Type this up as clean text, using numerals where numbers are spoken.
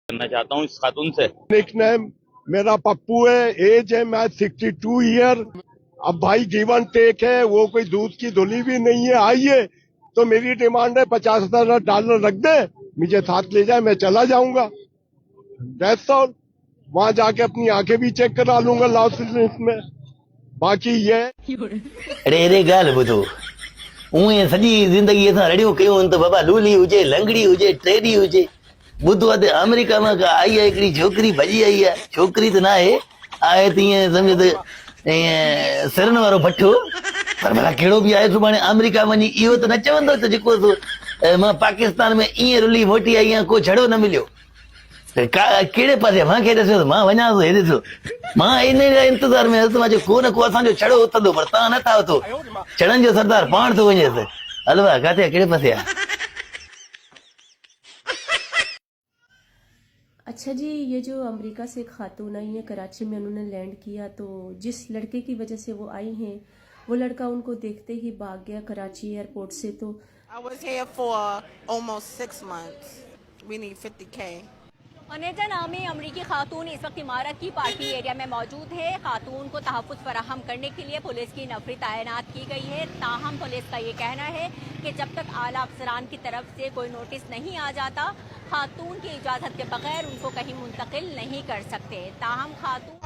करना चाहता हूँ इस खातून से। निकनेम मेरा पप्पू है, एज है मैं 62 ईयर। अब भाई गिव एंड टेक है, वो कोई दूध की धुली भी नहीं है। आइए तो मेरी डिमांड है $50,000 रख दे, मुझे साथ ले जाए, मैं चला जाऊंगा। That's all. वहां जाके अपनी आंखें भी चेक करा लूंगा लॉस में। बाकी ये अरे अरे ॻाल्हि ॿुधो, उहे सॼी ज़िंदगीअ सां रड़ियूं कयूं आहिनि त बाबा लूली हुजे, लंगड़ी हुजे, ट्रेडी हुजे। ॿुधो आहे त अमेरिका मां आई आहे हिकिड़ी छोकिरी, भॼी आई आहे। छोकिरी त न आहे त ईअं सम्झो त ईअं सिरनि वारो भठो। पर भला कहिड़ो बि आहे, सुभाणे अमेरिका वञी इहो त न चवंदो त जेको मां पाकिस्तान में ईअं रुली मोटी आई आहियां, को छड़ो न मिलियो। कहिड़े पासे मूंखे ॾिसो त मां वञा थो, हे ॾिसो मां इन इंतज़ार में हलंदो आहियां को न को असांजो छड़ो उथंदो, पर तव्हां नथा उथो। छड़नि जो सरदार पाण थो वञेसि। हलवा किथे आहे, कहिड़े पासे आहे? अच्छा जी, ये जो अमेरिका से खातून आई है, कराची में उन्होंने लैंड किया, तो जिस लड़के की वजह से वो आई हैं, वो लड़का उनको देखते ही भाग गया कराची एयरपोर्ट से। तो I was here for almost 6 months. We need 50K. Aneja नामी अमरीकी खातून इस वक्त इमारत की पार्टी एरिया में मौजूद है। खातून को तहफ़्फ़ुज़ फराहम करने के लिए पुलिस की नफरी तैनात की गई है। ताहम पुलिस का ये कहना है कि जब तक आला अफसरान की तरफ से कोई नोटिस नहीं आ जाता, खातून की इजाज़त के बगैर उनको कहीं मुंतकिल नहीं कर सकते। ताहम खातून